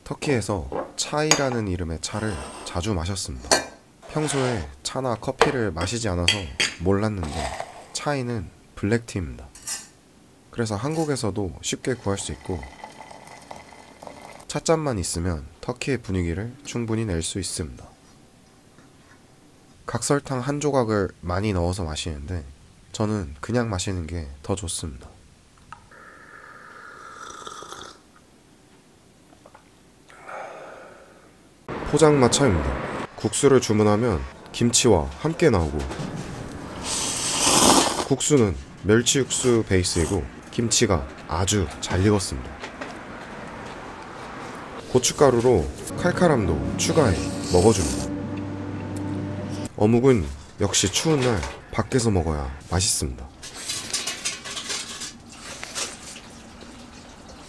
터키에서 차이라는 이름의 차를 자주 마셨습니다. 평소에 차나 커피를 마시지 않아서 몰랐는데 차이는 블랙티입니다. 그래서 한국에서도 쉽게 구할 수 있고 찻잔만 있으면 터키의 분위기를 충분히 낼 수 있습니다. 각설탕 한 조각을 많이 넣어서 마시는데 저는 그냥 마시는 게 더 좋습니다. 포장마차입니다. 국수를 주문하면 김치와 함께 나오고 국수는 멸치 육수 베이스이고 김치가 아주 잘 익었습니다. 고춧가루로 칼칼함도 추가해 먹어줍니다. 어묵은 역시 추운 날 밖에서 먹어야 맛있습니다.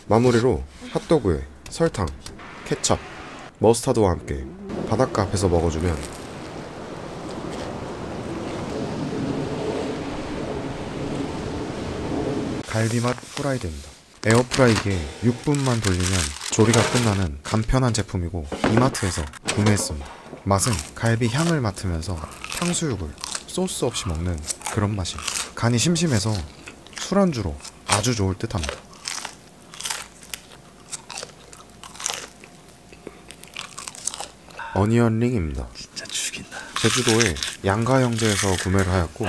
마무리로 핫도그에 설탕, 케첩, 머스타드와 함께 바닷가 앞에서 먹어주면 갈비맛 프라이드입니다. 에어프라이기에 6분만 돌리면 조리가 끝나는 간편한 제품이고 이마트에서 구매했습니다. 맛은 갈비 향을 맡으면서 탕수육을 소스 없이 먹는 그런 맛이 간이 심심해서 술안주로 아주 좋을 듯 합니다. 어니언링입니다. 진짜 죽인다. 제주도의 양가형제에서 구매를 하였고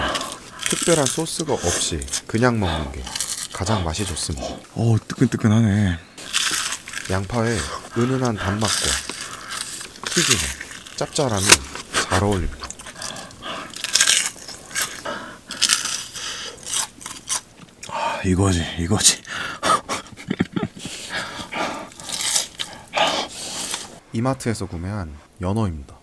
특별한 소스가 없이 그냥 먹는 게 가장 맛이 좋습니다. 뜨끈뜨끈하네. 양파의 은은한 단맛과 튀김의 짭짤함이 잘 어울립니다. 이거지. 이마트에서 구매한 연어입니다.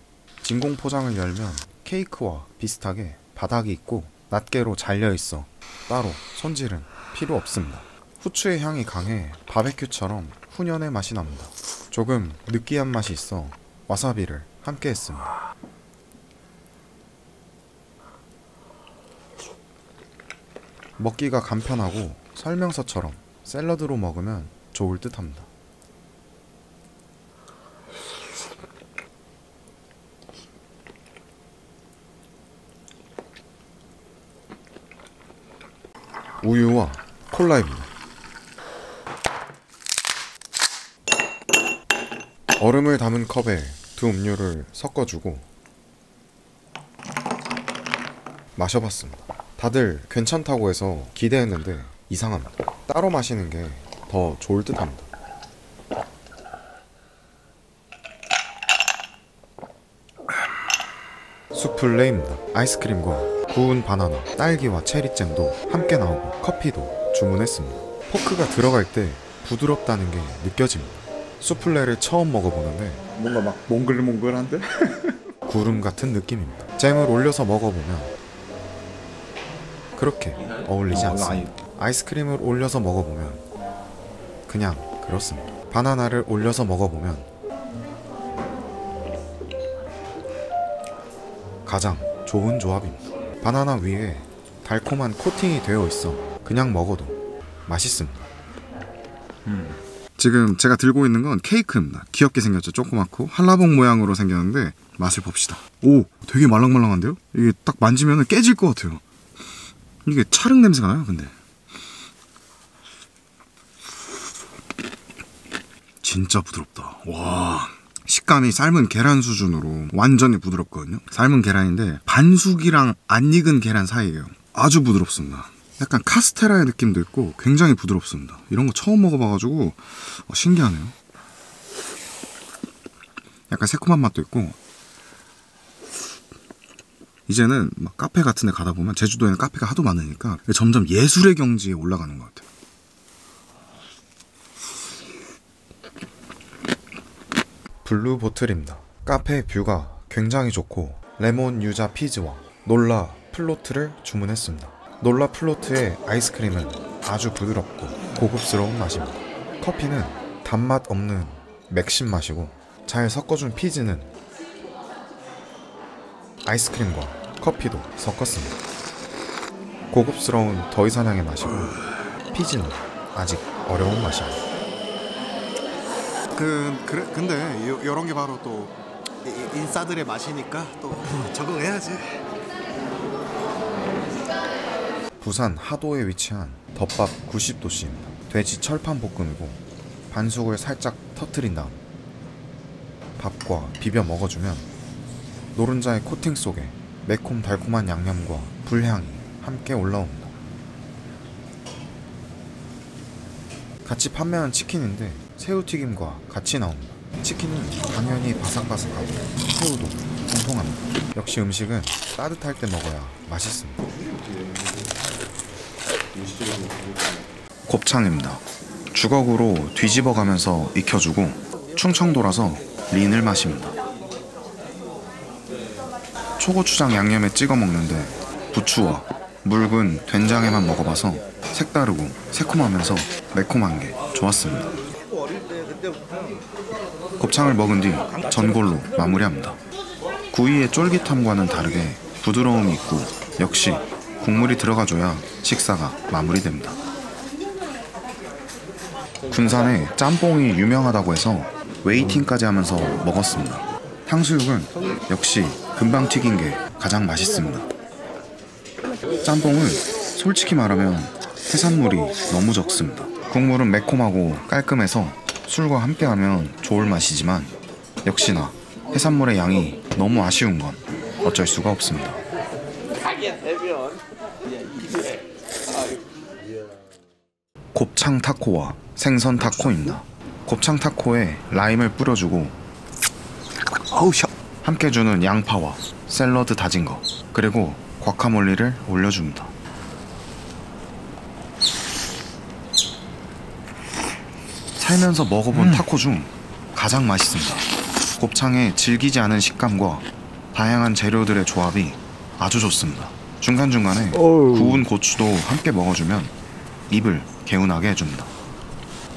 진공 포장을 열면 케이크와 비슷하게 바닥이 있고 낱개로 잘려있어 따로 손질은 필요 없습니다. 후추의 향이 강해 바베큐처럼 훈연의 맛이 납니다. 조금 느끼한 맛이 있어 와사비를 함께 했습니다. 먹기가 간편하고 설명서처럼 샐러드로 먹으면 좋을 듯 합니다. 우유와 콜라입니다. 얼음을 담은 컵에 두 음료를 섞어주고 마셔봤습니다. 다들 괜찮다고 해서 기대했는데 이상합니다. 따로 마시는 게 더 좋을 듯 합니다. 수플레입니다. 아이스크림과 구운 바나나, 딸기와 체리잼도 함께 나오고 커피도 주문했습니다. 포크가 들어갈 때 부드럽다는 게 느껴집니다. 수플레를 처음 먹어보는데 뭔가 막 몽글몽글한데? 구름 같은 느낌입니다. 잼을 올려서 먹어보면 그렇게 어울리지 않습니다. 아이스크림을 올려서 먹어보면 그냥 그렇습니다. 바나나를 올려서 먹어보면 가장 좋은 조합입니다. 바나나 위에 달콤한 코팅이 되어 있어 그냥 먹어도 맛있습니다. 지금 제가 들고 있는 건 케이크입니다. 귀엽게 생겼죠. 조그맣고 한라봉 모양으로 생겼는데 맛을 봅시다. 오, 되게 말랑말랑한데요? 이게 딱 만지면 깨질 것 같아요. 이게 찰흙 냄새가 나요. 근데 진짜 부드럽다. 와, 식감이 삶은 계란 수준으로 완전히 부드럽거든요. 삶은 계란인데 반숙이랑 안 익은 계란 사이예요. 아주 부드럽습니다. 약간 카스테라의 느낌도 있고 굉장히 부드럽습니다. 이런 거 처음 먹어봐가지고 신기하네요. 약간 새콤한 맛도 있고 이제는 막 카페 같은 데 가다 보면 제주도에는 카페가 하도 많으니까 점점 예술의 경지에 올라가는 것 같아요. 블루 보틀입니다. 카페 뷰가 굉장히 좋고 레몬 유자 피즈와 놀라 플로트를 주문했습니다. 놀라 플로트의 아이스크림은 아주 부드럽고 고급스러운 맛입니다. 커피는 단맛 없는 맥심 맛이고 잘 섞어준 피즈는 아이스크림과 커피도 섞었습니다. 고급스러운 더위사냥의 맛이고 피즈는 아직 어려운 맛입니다. 근데 요런 게 바로 또 인싸들의 맛이니까 또 적응해야지. 부산 하도에 위치한 덮밥 90도씨입니다. 돼지 철판 볶음이고 반숙을 살짝 터트린 다음 밥과 비벼 먹어주면 노른자의 코팅 속에 매콤 달콤한 양념과 불향이 함께 올라옵니다. 같이 판매한 치킨인데 새우튀김과 같이 나옵니다. 치킨은 당연히 바삭바삭하고 새우도 통통합니다. 역시 음식은 따뜻할 때 먹어야 맛있습니다. 곱창입니다. 주걱으로 뒤집어가면서 익혀주고 충청도라서 린을 마십니다. 초고추장 양념에 찍어 먹는데 부추와 묽은 된장에만 먹어봐서 색다르고 새콤하면서 매콤한 게 좋았습니다. 곱창을 먹은 뒤 전골로 마무리합니다. 구이의 쫄깃함과는 다르게 부드러움이 있고 역시 국물이 들어가줘야 식사가 마무리됩니다. 군산에 짬뽕이 유명하다고 해서 웨이팅까지 하면서 먹었습니다. 탕수육은 역시 금방 튀긴 게 가장 맛있습니다. 짬뽕은 솔직히 말하면 해산물이 너무 적습니다. 국물은 매콤하고 깔끔해서 술과 함께하면 좋을 맛이지만 역시나 해산물의 양이 너무 아쉬운 건 어쩔 수가 없습니다. 곱창 타코와 생선 타코입니다. 곱창 타코에 라임을 뿌려주고 함께 주는 양파와 샐러드 다진 거 그리고 과카몰리를 올려줍니다. 살면서 먹어본 타코 중 가장 맛있습니다. 곱창의 질기지 않은 식감과 다양한 재료들의 조합이 아주 좋습니다. 중간중간에 구운 고추도 함께 먹어주면 입을 개운하게 해줍니다.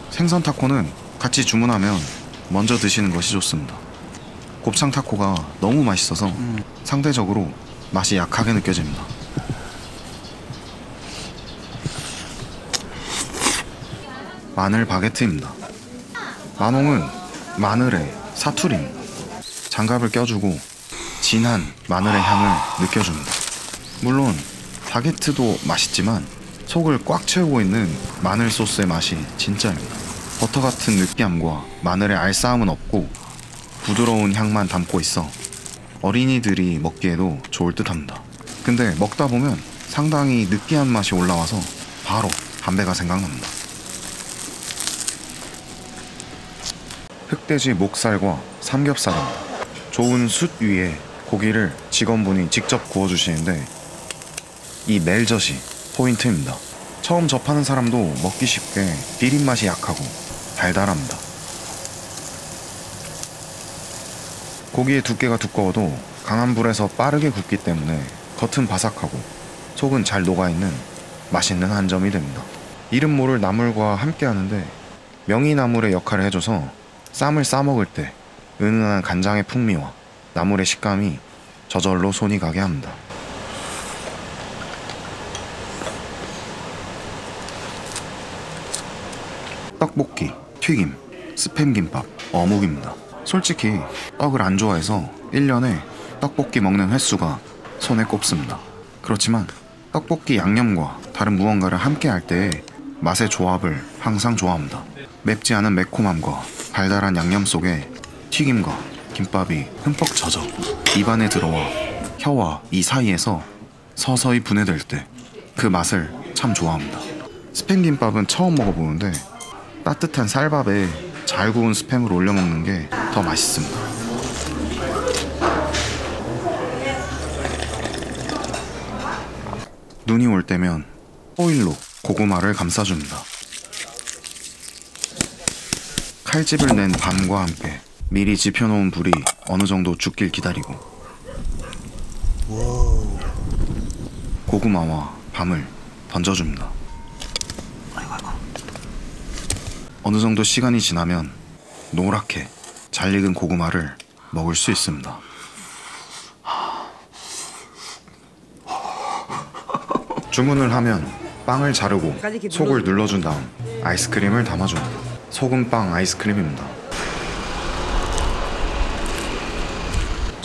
생선 타코는 같이 주문하면 먼저 드시는 것이 좋습니다. 곱창 타코가 너무 맛있어서 상대적으로 맛이 약하게 느껴집니다. 마늘 바게트입니다. 만홍은 마늘의 사투리입니다. 장갑을 껴주고 진한 마늘의 향을 느껴줍니다. 물론 바게트도 맛있지만 속을 꽉 채우고 있는 마늘 소스의 맛이 진짜입니다. 버터 같은 느끼함과 마늘의 알싸함은 없고 부드러운 향만 담고 있어 어린이들이 먹기에도 좋을 듯 합니다. 근데 먹다 보면 상당히 느끼한 맛이 올라와서 바로 담배가 생각납니다. 흑돼지 목살과 삼겹살입니다. 좋은 숯 위에 고기를 직원분이 직접 구워주시는데 이 멜젓이 포인트입니다. 처음 접하는 사람도 먹기 쉽게 비린맛이 약하고 달달합니다. 고기의 두께가 두꺼워도 강한 불에서 빠르게 굽기 때문에 겉은 바삭하고 속은 잘 녹아있는 맛있는 한 점이 됩니다. 이름 모를 나물과 함께 하는데 명이나물의 역할을 해줘서 쌈을 싸먹을 때 은은한 간장의 풍미와 나물의 식감이 저절로 손이 가게 합니다. 떡볶이, 튀김, 스팸김밥, 어묵입니다. 솔직히 떡을 안 좋아해서 1년에 떡볶이 먹는 횟수가 손에 꼽습니다. 그렇지만 떡볶이 양념과 다른 무언가를 함께 할 때의 맛의 조합을 항상 좋아합니다. 맵지 않은 매콤함과 달달한 양념 속에 튀김과 김밥이 흠뻑 젖어 입안에 들어와 혀와 이 사이에서 서서히 분해될 때 그 맛을 참 좋아합니다. 스팸김밥은 처음 먹어보는데 따뜻한 쌀밥에 잘 구운 스팸을 올려 먹는 게 더 맛있습니다. 눈이 올 때면 호일로 고구마를 감싸줍니다. 칼집을 낸 밤과 함께 미리 지펴놓은 불이 어느 정도 죽길 기다리고 고구마와 밤을 던져줍니다. 어느 정도 시간이 지나면 노랗게 잘 익은 고구마를 먹을 수 있습니다. 주문을 하면 빵을 자르고 속을 눌러준 다음 아이스크림을 담아줍니다. 소금빵 아이스크림입니다.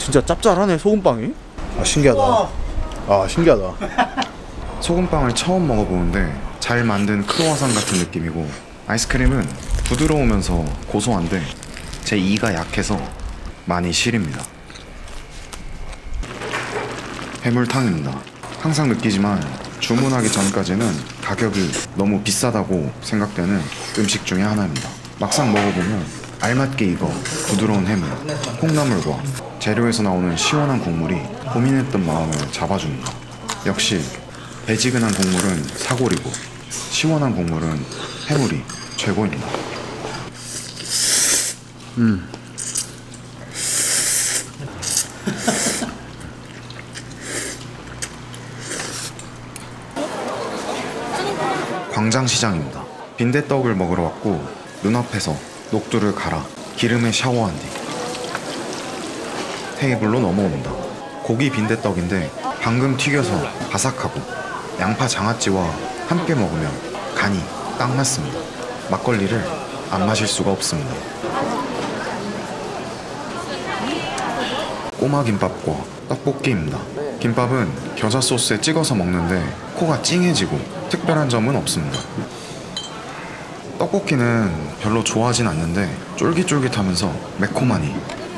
진짜 짭짤하네 소금빵이. 아 신기하다. 아 신기하다. 소금빵을 처음 먹어보는데 잘 만든 크로와상 같은 느낌이고, 아이스크림은 부드러우면서 고소한데 제 이가 약해서 많이 시립니다. 해물탕입니다. 항상 느끼지만 주문하기 전까지는 가격이 너무 비싸다고 생각되는 음식 중에 하나입니다. 막상 먹어보면 알맞게 익어 부드러운 해물, 콩나물과 재료에서 나오는 시원한 국물이 고민했던 마음을 잡아줍니다. 역시 배지근한 국물은 사골이고 시원한 국물은 해물이 최고입니다. 광장시장입니다. 빈대떡을 먹으러 왔고 눈앞에서 녹두를 갈아 기름에 샤워한 뒤 테이블로 넘어옵니다. 고기 빈대떡인데 방금 튀겨서 바삭하고 양파 장아찌와 함께 먹으면 간이 딱 맞습니다. 막걸리를 안 마실 수가 없습니다. 꼬마 김밥과 떡볶이입니다. 김밥은 겨자 소스에 찍어서 먹는데 코가 찡해지고 특별한 점은 없습니다. 떡볶이는 별로 좋아하진 않는데 쫄깃쫄깃하면서 매콤하니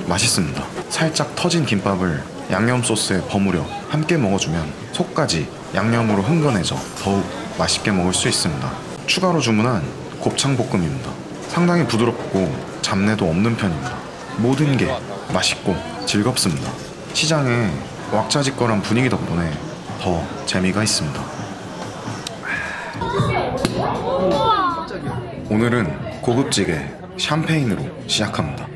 맛있습니다. 살짝 터진 김밥을 양념 소스에 버무려 함께 먹어주면 속까지 양념으로 흥건해져 더욱 맛있게 먹을 수 있습니다. 추가로 주문한 곱창볶음입니다. 상당히 부드럽고 잡내도 없는 편입니다. 모든 게 맛있고 즐겁습니다. 시장에 왁자지껄한 분위기 덕분에 더 재미가 있습니다. 오늘은 고급지게 샴페인으로 시작합니다.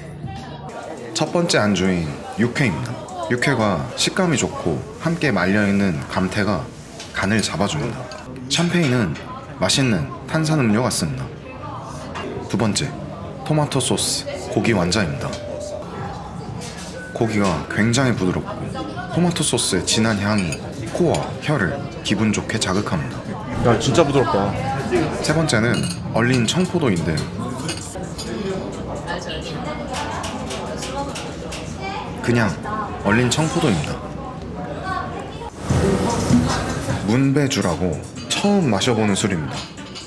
첫 번째 안주인 육회입니다. 육회가 식감이 좋고 함께 말려있는 감태가 간을 잡아줍니다. 샴페인은 맛있는 탄산음료 같습니다. 두 번째, 토마토 소스 고기 완자입니다. 고기가 굉장히 부드럽고 토마토 소스의 진한 향이 코와 혀를 기분 좋게 자극합니다. 야 진짜 부드럽다. 세 번째는 얼린 청포도인데 그냥 얼린 청포도입니다. 문배주라고 처음 마셔보는 술입니다.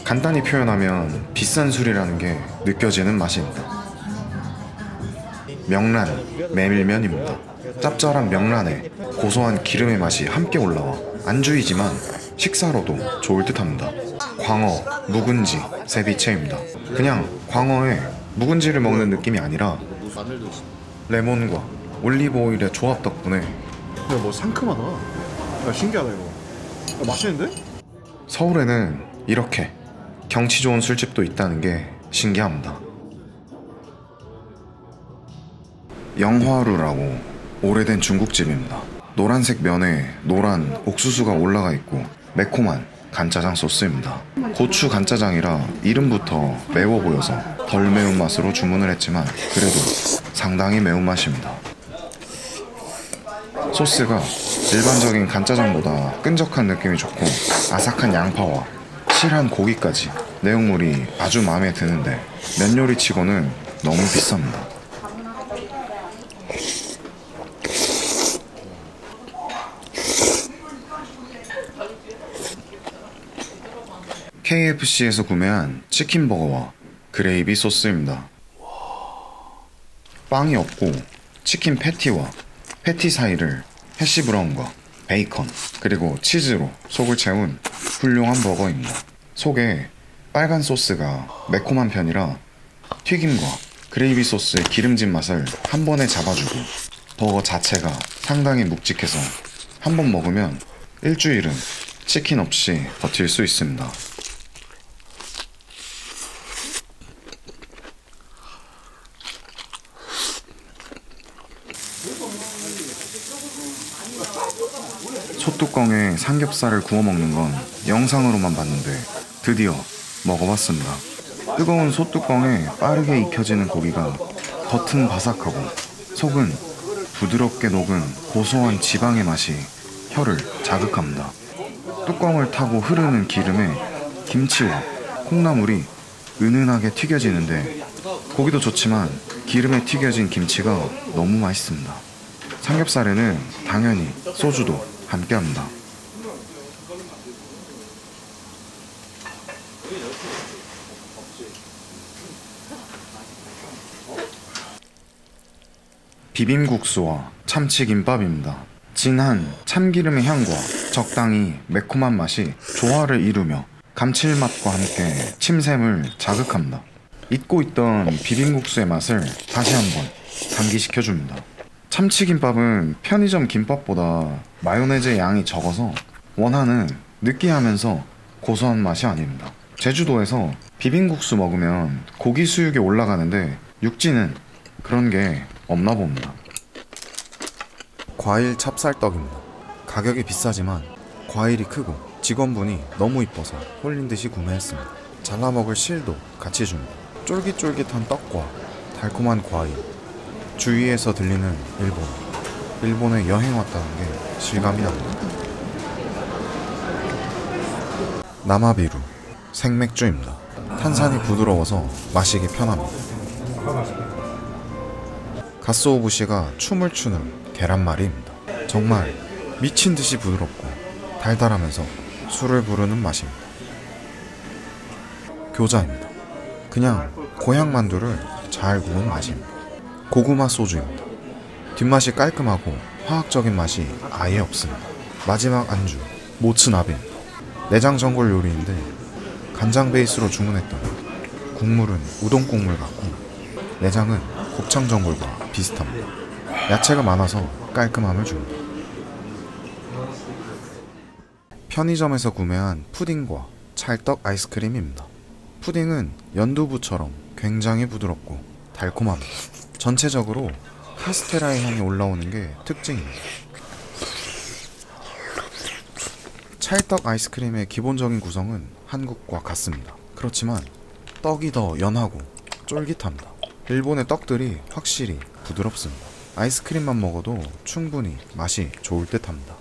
간단히 표현하면 비싼 술이라는 게 느껴지는 맛입니다. 명란, 메밀면입니다. 짭짤한 명란에 고소한 기름의 맛이 함께 올라와 안주이지만 식사로도 좋을 듯합니다. 광어, 묵은지, 세비체입니다. 그냥 광어에 묵은지를 먹는 느낌이 아니라 레몬과 올리브 오일의 조합 덕분에 야 뭐 상큼하다. 야 신기하다 이거. 야, 맛있는데? 서울에는 이렇게 경치 좋은 술집도 있다는 게 신기합니다. 영화루라고 오래된 중국집입니다. 노란색 면에 노란 옥수수가 올라가 있고 매콤한 간짜장 소스입니다. 고추 간짜장이라 이름부터 매워 보여서 덜 매운맛으로 주문을 했지만 그래도 상당히 매운맛입니다. 소스가 일반적인 간짜장보다 끈적한 느낌이 좋고 아삭한 양파와 실한 고기까지 내용물이 아주 마음에 드는데 면 요리치고는 너무 비쌉니다. KFC에서 구매한 치킨버거와 그레이비 소스입니다. 빵이 없고 치킨 패티와 패티 사이를 해시브라운과 베이컨 그리고 치즈로 속을 채운 훌륭한 버거입니다. 속에 빨간 소스가 매콤한 편이라 튀김과 그레이비 소스의 기름진 맛을 한 번에 잡아주고 버거 자체가 상당히 묵직해서 한 번 먹으면 일주일은 치킨 없이 버틸 수 있습니다. 솥뚜껑에 삼겹살을 구워 먹는 건 영상으로만 봤는데 드디어 먹어봤습니다. 뜨거운 솥뚜껑에 빠르게 익혀지는 고기가 겉은 바삭하고 속은 부드럽게 녹은 고소한 지방의 맛이 혀를 자극합니다. 뚜껑을 타고 흐르는 기름에 김치와 콩나물이 은은하게 튀겨지는데 고기도 좋지만 기름에 튀겨진 김치가 너무 맛있습니다. 삼겹살에는 당연히 소주도 함께합니다. 비빔국수와 참치김밥입니다. 진한 참기름의 향과 적당히 매콤한 맛이 조화를 이루며 감칠맛과 함께 침샘을 자극합니다. 잊고 있던 비빔국수의 맛을 다시 한번 감기시켜줍니다. 참치김밥은 편의점 김밥보다 마요네즈의 양이 적어서 원하는 느끼하면서 고소한 맛이 아닙니다. 제주도에서 비빔국수 먹으면 고기 수육에 올라가는데 육지는 그런 게 없나 봅니다. 과일 찹쌀떡입니다. 가격이 비싸지만 과일이 크고 직원분이 너무 이뻐서 홀린 듯이 구매했습니다. 잘라 먹을 실도 같이 줍니다. 쫄깃쫄깃한 떡과 달콤한 과일. 주위에서 들리는 일본에 여행 왔다는 게 실감이 납니다. 나마비루 생맥주입니다. 탄산이 부드러워서 마시기 편합니다. 가스오부시가 춤을 추는 계란말이입니다. 정말 미친듯이 부드럽고 달달하면서 술을 부르는 맛입니다. 교자입니다. 그냥 고향 만두를 잘 구운 맛입니다. 고구마 소주입니다. 뒷맛이 깔끔하고 화학적인 맛이 아예 없습니다. 마지막 안주 모츠나베입니다. 내장 전골 요리인데 간장 베이스로 주문했던 국물은 우동 국물 같고 내장은 곱창 전골과 비슷합니다. 야채가 많아서 깔끔함을 줍니다. 편의점에서 구매한 푸딩과 찰떡 아이스크림입니다. 푸딩은 연두부처럼 굉장히 부드럽고 달콤합니다. 전체적으로 카스테라의 향이 올라오는 게 특징입니다. 찰떡 아이스크림의 기본적인 구성은 한국과 같습니다. 그렇지만 떡이 더 연하고 쫄깃합니다. 일본의 떡들이 확실히 부드럽습니다. 아이스크림만 먹어도 충분히 맛이 좋을 듯합니다.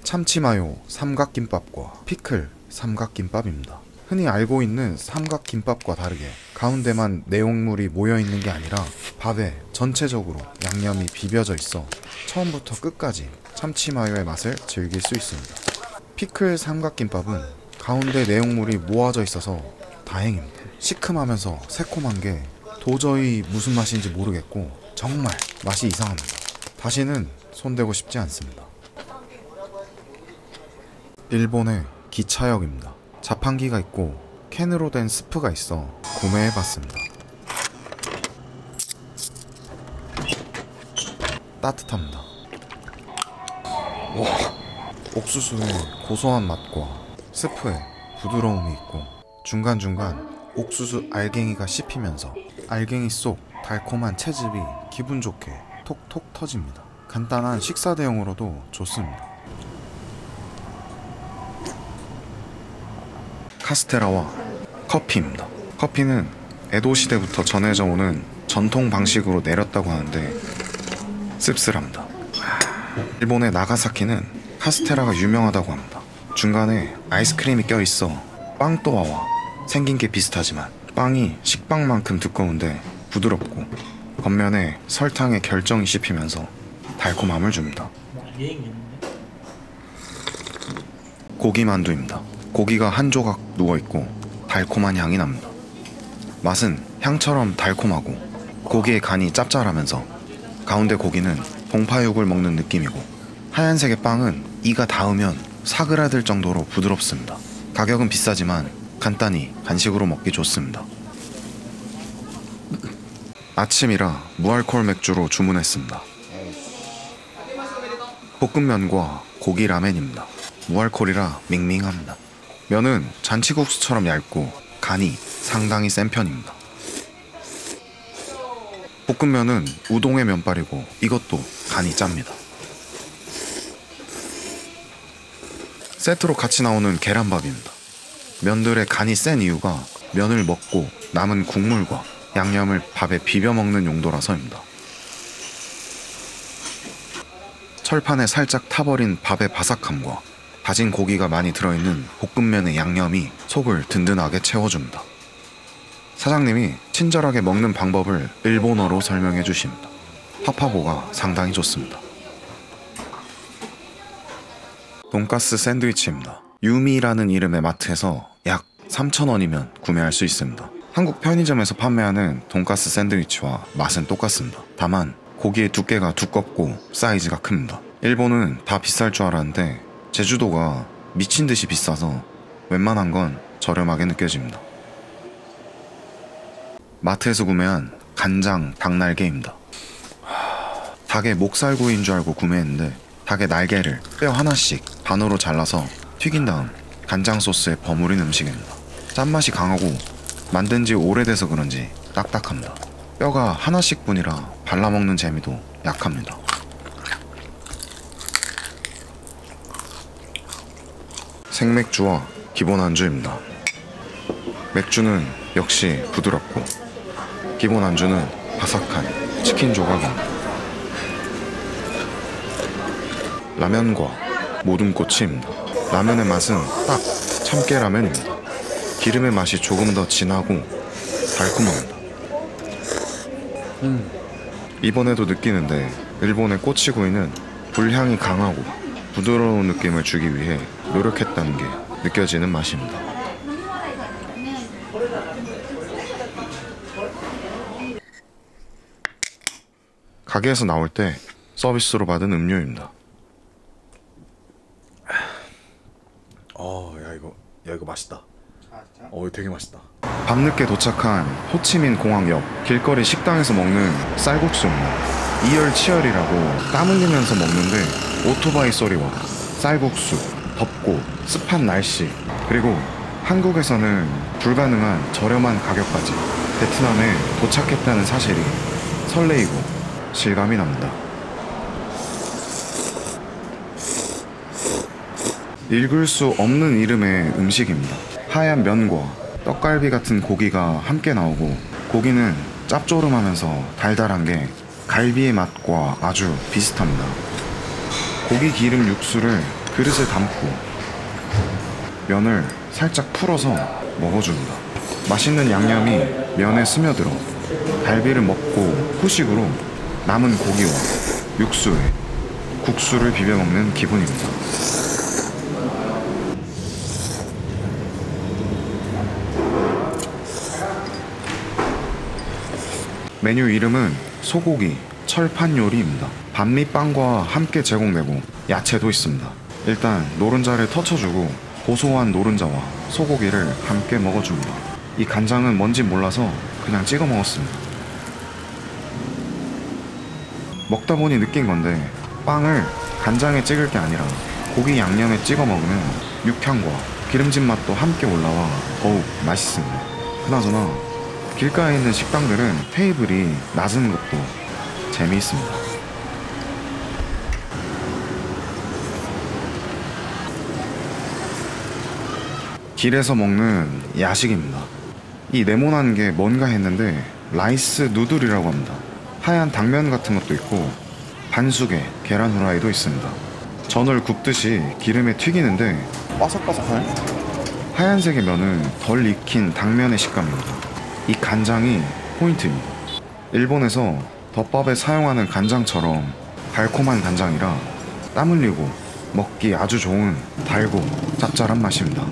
참치마요 삼각김밥과 피클 삼각김밥입니다. 흔히 알고 있는 삼각김밥과 다르게 가운데만 내용물이 모여있는 게 아니라 밥에 전체적으로 양념이 비벼져 있어 처음부터 끝까지 참치마요의 맛을 즐길 수 있습니다. 피클 삼각김밥은 가운데 내용물이 모아져 있어서 다행입니다. 시큼하면서 새콤한 게 도저히 무슨 맛인지 모르겠고 정말 맛이 이상합니다. 다시는 손대고 싶지 않습니다. 일본의 기차역입니다. 자판기가 있고 캔으로 된 스프가 있어 구매해봤습니다. 따뜻합니다. 옥수수의 고소한 맛과 스프의 부드러움이 있고 중간중간 옥수수 알갱이가 씹히면서 알갱이 속 달콤한 채즙이 기분 좋게 톡톡 터집니다. 간단한 식사 대용으로도 좋습니다. 카스테라와 커피입니다. 커피는 에도 시대부터 전해져 오는 전통 방식으로 내렸다고 하는데 씁쓸합니다. 일본의 나가사키는 카스테라가 유명하다고 합니다. 중간에 아이스크림이 껴있어 빵또와와 생긴 게 비슷하지만 빵이 식빵만큼 두꺼운데 부드럽고 겉면에 설탕의 결정이 씹히면서 달콤함을 줍니다. 고기만두입니다. 고기가 한 조각 누워있고 달콤한 향이 납니다. 맛은 향처럼 달콤하고 고기의 간이 짭짤하면서 가운데 고기는 봉파육을 먹는 느낌이고 하얀색의 빵은 이가 닿으면 사그라들 정도로 부드럽습니다. 가격은 비싸지만 간단히 간식으로 먹기 좋습니다. 아침이라 무알콜 맥주로 주문했습니다. 볶음면과 고기 라멘입니다. 무알콜이라 밍밍합니다. 면은 잔치국수처럼 얇고 간이 상당히 센 편입니다. 볶음면은 우동의 면발이고 이것도 간이 짭니다. 세트로 같이 나오는 계란밥입니다. 면들의 간이 센 이유가 면을 먹고 남은 국물과 양념을 밥에 비벼 먹는 용도라서입니다. 철판에 살짝 타버린 밥의 바삭함과 다진 고기가 많이 들어있는 볶음면의 양념이 속을 든든하게 채워줍니다. 사장님이 친절하게 먹는 방법을 일본어로 설명해 주십니다. 파파보가 상당히 좋습니다. 돈가스 샌드위치입니다. 유미라는 이름의 마트에서 약 3,000원이면 구매할 수 있습니다. 한국 편의점에서 판매하는 돈가스 샌드위치와 맛은 똑같습니다. 다만 고기의 두께가 두껍고 사이즈가 큽니다. 일본은 다 비쌀 줄 알았는데 제주도가 미친듯이 비싸서 웬만한 건 저렴하게 느껴집니다. 마트에서 구매한 간장 닭날개입니다. 닭의 목살구이인 줄 알고 구매했는데 닭의 날개를 뼈 하나씩 반으로 잘라서 튀긴 다음 간장 소스에 버무린 음식입니다. 짠맛이 강하고 만든 지 오래돼서 그런지 딱딱합니다. 뼈가 하나씩 뿐이라 발라먹는 재미도 약합니다. 생맥주와 기본 안주입니다. 맥주는 역시 부드럽고 기본 안주는 바삭한 치킨 조각입니다. 라면과 모든 꼬치입니다. 라면의 맛은 딱 참깨라면입니다. 기름의 맛이 조금 더 진하고 달콤합니다. 이번에도 느끼는데 일본의 꼬치구이는 불향이 강하고 부드러운 느낌을 주기 위해 노력했다는 게 느껴지는 맛입니다. 가게에서 나올 때 서비스로 받은 음료입니다. 야 이거 맛있다. 이거 되게 맛있다. 밤늦게 도착한 호치민 공항 옆 길거리 식당에서 먹는 쌀국수입니다. 이열치열이라고 땀 흘리면서 먹는데 오토바이 소리와 쌀국수, 덥고 습한 날씨, 그리고 한국에서는 불가능한 저렴한 가격까지 베트남에 도착했다는 사실이 설레이고 실감이 납니다. 읽을 수 없는 이름의 음식입니다. 하얀 면과 떡갈비 같은 고기가 함께 나오고 고기는 짭조름하면서 달달한 게 갈비의 맛과 아주 비슷합니다. 고기 기름 육수를 그릇에 담고 면을 살짝 풀어서 먹어줍니다. 맛있는 양념이 면에 스며들어 갈비를 먹고 후식으로 남은 고기와 육수에 국수를 비벼 먹는 기분입니다. 메뉴 이름은 소고기 철판 요리입니다. 반미빵과 함께 제공되고 야채도 있습니다. 일단 노른자를 터쳐주고 고소한 노른자와 소고기를 함께 먹어줍니다. 이 간장은 뭔지 몰라서 그냥 찍어 먹었습니다. 먹다 보니 느낀 건데 빵을 간장에 찍을 게 아니라 고기 양념에 찍어 먹으면 육향과 기름진 맛도 함께 올라와 더욱 맛있습니다. 그나저나 길가에 있는 식당들은 테이블이 낮은 것도 재미있습니다. 길에서 먹는 야식입니다. 이 네모난 게 뭔가 했는데 라이스 누들이라고 합니다. 하얀 당면 같은 것도 있고 반숙에 계란 후라이도 있습니다. 전을 굽듯이 기름에 튀기는데 바삭바삭하네. 하얀색의 면은 덜 익힌 당면의 식감입니다. 이 간장이 포인트입니다. 일본에서 덮밥에 사용하는 간장처럼 달콤한 간장이라 땀 흘리고 먹기 아주 좋은 달고 짭짤한 맛입니다.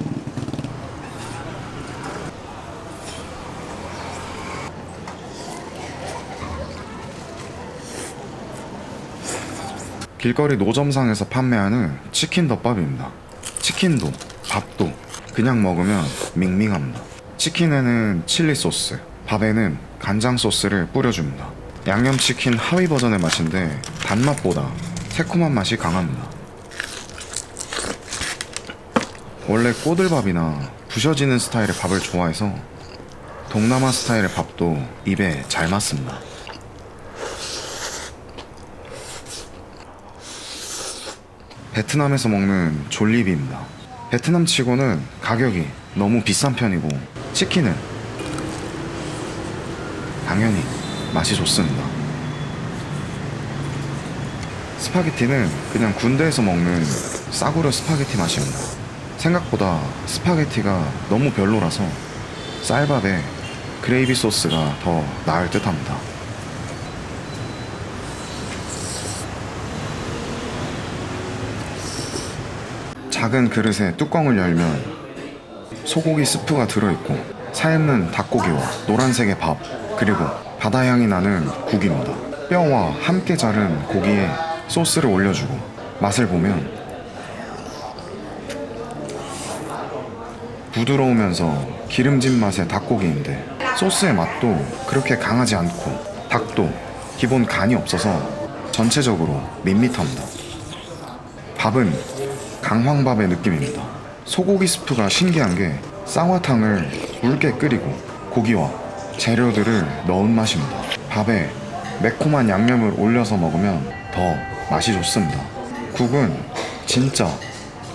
길거리 노점상에서 판매하는 치킨 덮밥입니다. 치킨도 밥도 그냥 먹으면 밍밍합니다. 치킨에는 칠리 소스, 밥에는 간장 소스를 뿌려줍니다. 양념치킨 하위 버전의 맛인데 단맛보다 새콤한 맛이 강합니다. 원래 꼬들밥이나 부셔지는 스타일의 밥을 좋아해서 동남아 스타일의 밥도 입에 잘 맞습니다. 베트남에서 먹는 졸리비입니다. 베트남 치고는 가격이 너무 비싼 편이고 치킨은 당연히 맛이 좋습니다. 스파게티는 그냥 군대에서 먹는 싸구려 스파게티 맛입니다. 생각보다 스파게티가 너무 별로라서 쌀밥에 그레이비 소스가 더 나을 듯 합니다. 작은 그릇에 뚜껑을 열면 소고기 스프가 들어있고 삶은 닭고기와 노란색의 밥, 그리고 바다향이 나는 국입니다. 뼈와 함께 자른 고기에 소스를 올려주고 맛을 보면 부드러우면서 기름진 맛의 닭고기인데 소스의 맛도 그렇게 강하지 않고 닭도 기본 간이 없어서 전체적으로 밋밋합니다. 밥은 강황밥의 느낌입니다. 소고기 스프가 신기한 게 쌍화탕을 묽게 끓이고 고기와 재료들을 넣은 맛입니다. 밥에 매콤한 양념을 올려서 먹으면 더 맛이 좋습니다. 국은 진짜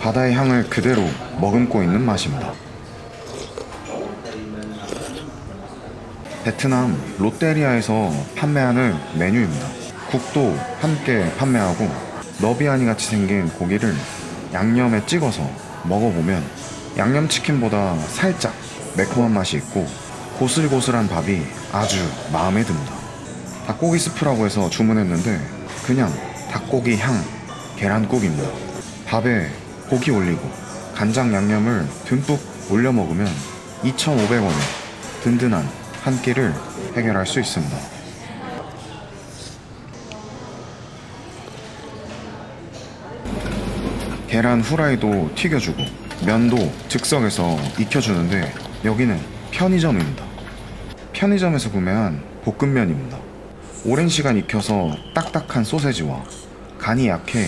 바다의 향을 그대로 머금고 있는 맛입니다. 베트남 롯데리아에서 판매하는 메뉴입니다. 국도 함께 판매하고 너비아니 같이 생긴 고기를 양념에 찍어서 먹어보면 양념치킨보다 살짝 매콤한 맛이 있고 고슬고슬한 밥이 아주 마음에 듭니다. 닭고기 스프라고 해서 주문했는데 그냥 닭고기 향 계란국입니다. 밥에 고기 올리고 간장 양념을 듬뿍 올려 먹으면 2,500원에 든든한 한 끼를 해결할 수 있습니다. 계란 후라이도 튀겨주고 면도 즉석에서 익혀주는데 여기는 편의점입니다. 편의점에서 구매한 볶음면입니다. 오랜 시간 익혀서 딱딱한 소세지와 간이 약해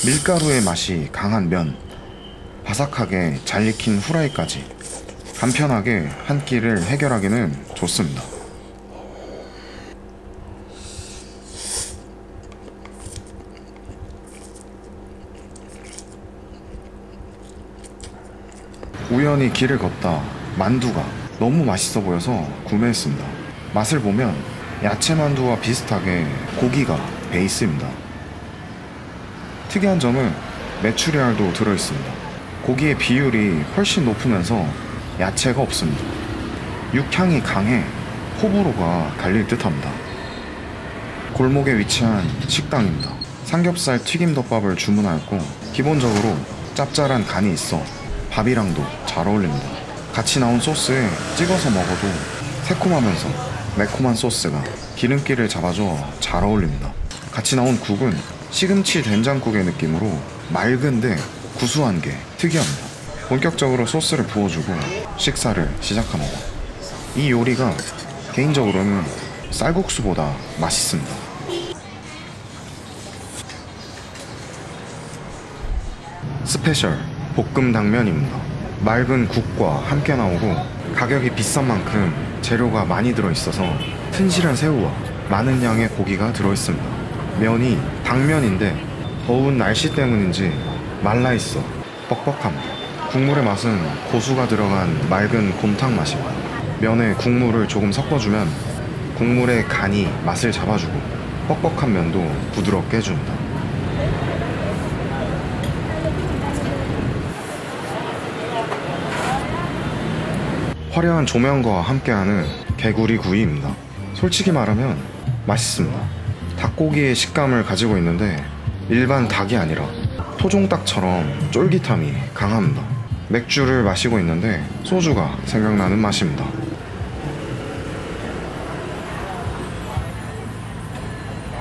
밀가루의 맛이 강한 면, 바삭하게 잘 익힌 후라이까지 간편하게 한 끼를 해결하기는 좋습니다. 우연히 길을 걷다 만두가 너무 맛있어 보여서 구매했습니다. 맛을 보면 야채 만두와 비슷하게 고기가 베이스입니다. 특이한 점은 메추리알도 들어있습니다. 고기의 비율이 훨씬 높으면서 야채가 없습니다. 육향이 강해 호불호가 갈릴 듯합니다. 골목에 위치한 식당입니다. 삼겹살 튀김덮밥을 주문하였고 기본적으로 짭짤한 간이 있어 밥이랑도 잘 어울립니다. 같이 나온 소스에 찍어서 먹어도 새콤하면서 매콤한 소스가 기름기를 잡아줘 잘 어울립니다. 같이 나온 국은 시금치 된장국의 느낌으로 맑은데 구수한 게 특이합니다. 본격적으로 소스를 부어주고 식사를 시작합니다. 이 요리가 개인적으로는 쌀국수보다 맛있습니다. 스페셜 볶음 당면입니다. 맑은 국과 함께 나오고 가격이 비싼 만큼 재료가 많이 들어있어서 튼실한 새우와 많은 양의 고기가 들어있습니다. 면이 당면인데 더운 날씨 때문인지 말라있어 뻑뻑합니다. 국물의 맛은 고수가 들어간 맑은 곰탕 맛입니다. 면에 국물을 조금 섞어주면 국물의 간이 맛을 잡아주고 뻑뻑한 면도 부드럽게 해줍니다. 화려한 조명과 함께하는 개구리 구이입니다. 솔직히 말하면 맛있습니다. 닭고기의 식감을 가지고 있는데 일반 닭이 아니라 토종닭처럼 쫄깃함이 강합니다. 맥주를 마시고 있는데 소주가 생각나는 맛입니다.